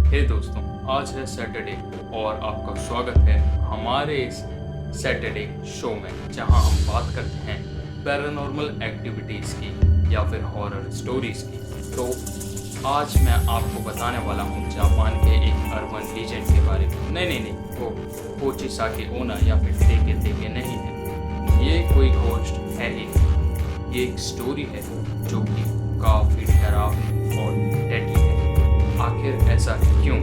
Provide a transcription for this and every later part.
हे दोस्तों, आज है सैटरडे और आपका स्वागत है हमारे इस सैटरडे शो में, जहां हम बात करते हैं पैरानॉर्मल एक्टिविटीज़ की या फिर हॉरर स्टोरीज़ की। तो आज मैं आपको बताने वाला हूं जापान के एक अर्बन लीजेंड के बारे में। नहीं, वो कोचिसाकी ओना या फिर टेके टेके नहीं है। ये कोई घोस्ट है ही नहीं। ये एक स्टोरी है जो कि काफ़ी डरावनी और डेडली है। आखिर ऐसा क्यों?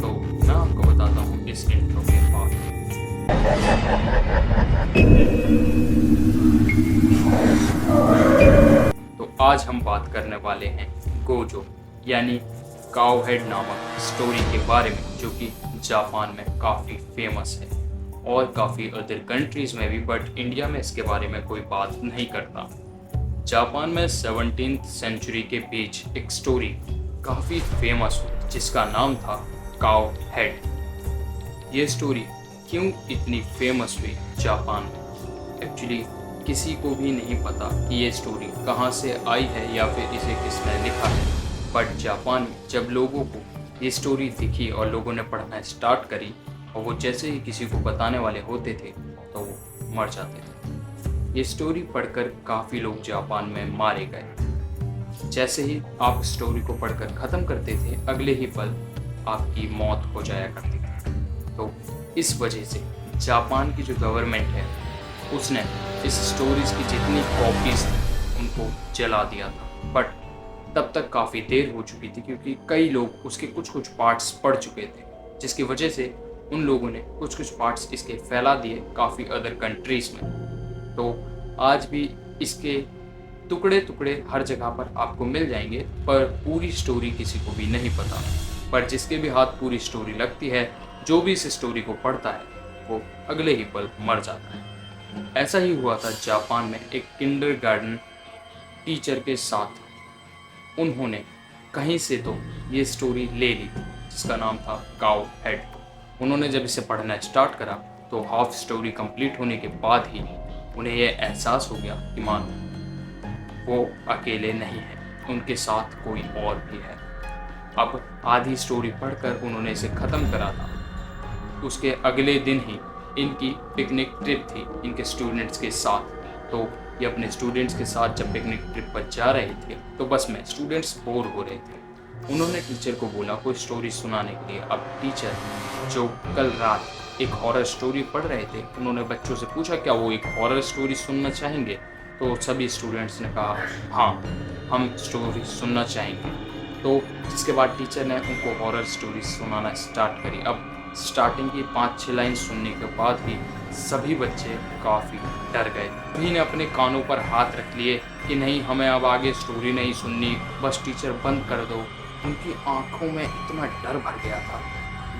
तो मैं आपको बताता हूँ इस इंट्रो के बाद। तो आज हम बात करने वाले हैं गोजो यानी काऊ हेड नामक स्टोरी के बारे में, जो कि जापान में काफ़ी फेमस है और काफ़ी अदर कंट्रीज़ में भी, बट इंडिया में इसके बारे में कोई बात नहीं करता। जापान में 17th सेंचुरी के बीच एक स्टोरी काफ़ी फेमस हुई जिसका नाम था काऊ हेड। ये स्टोरी क्यों इतनी फेमस हुई जापान में, एक्चुअली किसी को भी नहीं पता कि ये स्टोरी कहाँ से आई है या फिर इसे किसने लिखा है। बट जापान में जब लोगों को ये स्टोरी दिखी और लोगों ने पढ़ना स्टार्ट करी, और वो जैसे ही किसी को बताने वाले होते थे तो वो मर जाते थे। ये स्टोरी पढ़कर काफ़ी लोग जापान में मारे गए। जैसे ही आप स्टोरी को पढ़कर ख़त्म करते थे, अगले ही पल आपकी मौत हो जाया करती थी। तो इस वजह से जापान की जो गवर्नमेंट है उसने इस स्टोरीज़ की जितनी कॉपीज़ थी उनको जला दिया था। बट तब तक काफ़ी देर हो चुकी थी, क्योंकि कई लोग उसके कुछ पार्ट्स पढ़ चुके थे, जिसकी वजह से उन लोगों ने कुछ पार्ट्स इसके फैला दिए काफ़ी अदर कंट्रीज़ में। तो आज भी इसके टुकड़े टुकड़े हर जगह पर आपको मिल जाएंगे, पर पूरी स्टोरी किसी को भी नहीं पता। पर जिसके भी हाथ पूरी स्टोरी लगती है, जो भी इस स्टोरी को पढ़ता है वो अगले ही पल मर जाता है। ऐसा ही हुआ था जापान में एक किंडरगार्टन टीचर के साथ। उन्होंने कहीं से तो ये स्टोरी ले ली जिसका नाम था काऊ हेड। उन्होंने जब इसे पढ़ना स्टार्ट करा तो हाफ स्टोरी कंप्लीट होने के बाद ही उन्हें यह एहसास हो गया कि मानो वो अकेले नहीं है, उनके साथ कोई और भी है। अब आधी स्टोरी पढ़कर उन्होंने इसे ख़त्म करा था। उसके अगले दिन ही इनकी पिकनिक ट्रिप थी इनके स्टूडेंट्स के साथ। तो ये अपने स्टूडेंट्स के साथ जब पिकनिक ट्रिप पर जा रहे थे तो बस में स्टूडेंट्स बोर हो रहे थे। उन्होंने टीचर को बोला कोई स्टोरी सुनाने के लिए। अब टीचर, जो कल रात एक हॉरर स्टोरी पढ़ रहे थे, उन्होंने बच्चों से पूछा क्या वो एक हॉरर स्टोरी सुनना चाहेंगे। तो सभी स्टूडेंट्स ने कहा हाँ, हम स्टोरी सुनना चाहेंगे। तो इसके बाद टीचर ने उनको हॉरर स्टोरी सुनाना स्टार्ट करी। अब स्टार्टिंग की 5-6 लाइन सुनने के बाद ही सभी बच्चे काफ़ी डर गए। सभी ने अपने कानों पर हाथ रख लिए कि नहीं, हमें अब आगे स्टोरी नहीं सुननी, बस टीचर बंद कर दो। उनकी आंखों में इतना डर भर गया था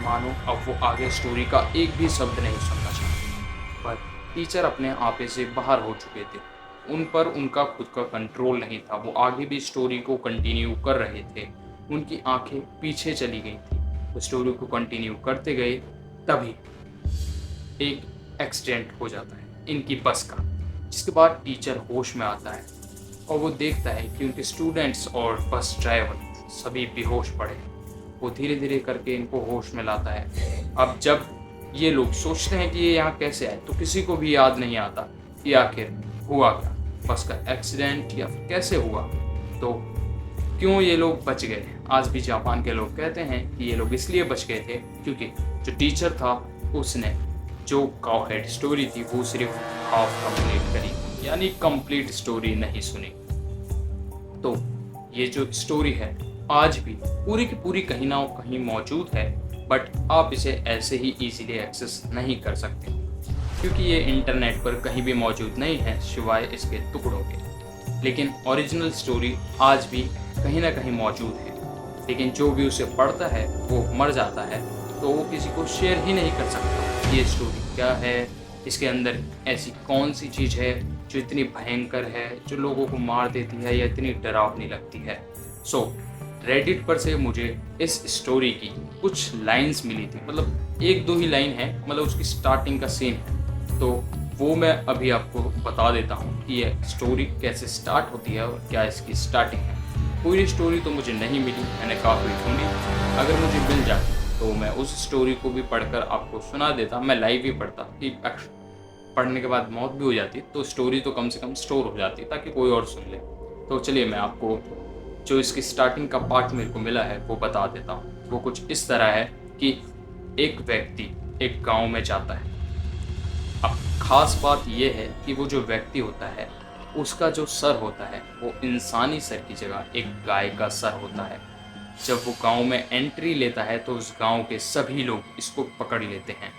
मानो अब वो आगे स्टोरी का एक भी शब्द नहीं सुनना चाहते। पर टीचर अपने आपे से बाहर हो चुके थे, उन पर उनका खुद का कंट्रोल नहीं था। वो आगे भी स्टोरी को कंटिन्यू कर रहे थे, उनकी आंखें पीछे चली गई थी। वो स्टोरी को कंटिन्यू करते गए, तभी एक एक्सीडेंट हो जाता है इनकी बस का, जिसके बाद टीचर होश में आता है और वो देखता है कि उनके स्टूडेंट्स और बस ड्राइवर सभी बेहोश पड़े। वो धीरे धीरे करके इनको होश में लाता है। अब जब ये लोग सोचते हैं कि ये यहाँ कैसे आए, तो किसी को भी याद नहीं आता कि आखिर हुआ क्या, बस का एक्सीडेंट या फिर कैसे हुआ, तो क्यों ये लोग बच गए। आज भी जापान के लोग कहते हैं कि ये लोग इसलिए बच गए थे क्योंकि जो टीचर था उसने जो काऊ हेड स्टोरी थी वो सिर्फ हाफ कंप्लीट करी, यानी कंप्लीट स्टोरी नहीं सुनी। तो ये जो स्टोरी है आज भी पूरी की पूरी कहीं ना कहीं मौजूद है, बट आप इसे ऐसे ही इजीली एक्सेस नहीं कर सकते क्योंकि ये इंटरनेट पर कहीं भी मौजूद नहीं है सिवाय इसके टुकड़ों के। लेकिन ओरिजिनल स्टोरी आज भी कहीं ना कहीं मौजूद है, लेकिन जो भी उसे पढ़ता है वो मर जाता है, तो वो किसी को शेयर ही नहीं कर सकता ये स्टोरी क्या है, इसके अंदर ऐसी कौन सी चीज़ है जो इतनी भयंकर है, जो लोगों को मार देती है या इतनी डरावनी लगती है। सो रेडिट पर से मुझे इस स्टोरी की कुछ लाइंस मिली थी, मतलब 1-2 ही लाइन है, मतलब उसकी स्टार्टिंग का सीन है, तो वो मैं अभी आपको बता देता हूँ कि ये स्टोरी कैसे स्टार्ट होती है और क्या इसकी स्टार्टिंग है। पूरी स्टोरी तो मुझे नहीं मिली, मैंने काफ़ी ढूंढी, अगर मुझे मिल जाती तो मैं उस स्टोरी को भी पढ़कर आपको सुना देता। मैं लाइव ही पढ़ता कि पढ़ने के बाद मौत भी हो जाती तो स्टोरी तो कम से कम स्टोर हो जाती ताकि कोई और सुन ले। तो चलिए मैं आपको जो इसकी स्टार्टिंग का पार्ट मेरे को मिला है वो बता देता हूँ। वो कुछ इस तरह है कि एक व्यक्ति एक गांव में जाता है। अब खास बात यह है कि वो जो व्यक्ति होता है उसका जो सर होता है वो इंसानी सर की जगह एक गाय का सर होता है। जब वो गांव में एंट्री लेता है तो उस गांव के सभी लोग इसको पकड़ लेते हैं।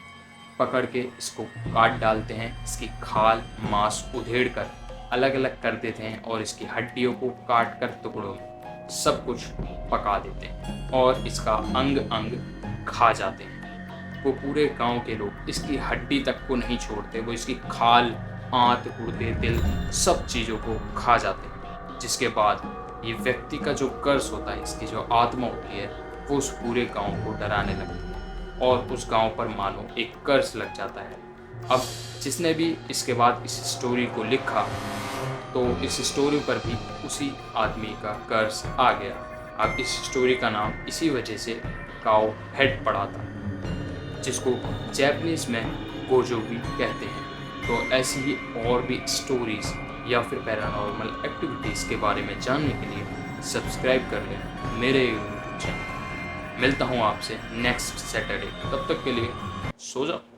पकड़ के इसको काट डालते हैं, इसकी खाल मांस उधेड़ कर अलग अलग कर देते हैं और इसकी हड्डियों को काट कर टुकड़ों में सब कुछ पका देते हैं और इसका अंग अंग खा जाते हैं। वो पूरे गांव के लोग इसकी हड्डी तक को नहीं छोड़ते, वो इसकी खाल आंत गुर्दे दिल सब चीज़ों को खा जाते हैं। जिसके बाद ये व्यक्ति का जो कर्स होता है, इसकी जो आत्मा होती है, वो उस पूरे गांव को डराने लगती है और उस गांव पर मानो एक कर्स लग जाता है। अब जिसने भी इसके बाद इस स्टोरी को लिखा तो इस स्टोरी पर भी उसी आदमी का कर्स आ गया। अब इस स्टोरी का नाम इसी वजह से काउ हेड पड़ा था, जिसको जैपनीज में गोजो भी कहते हैं। तो ऐसी ही और भी स्टोरीज़ या फिर पैरानॉर्मल एक्टिविटीज़ के बारे में जानने के लिए सब्सक्राइब कर लें मेरे यूट्यूब चैनल। मिलता हूँ आपसे नेक्स्ट सैटरडे, तब तक के लिए सो जाओ।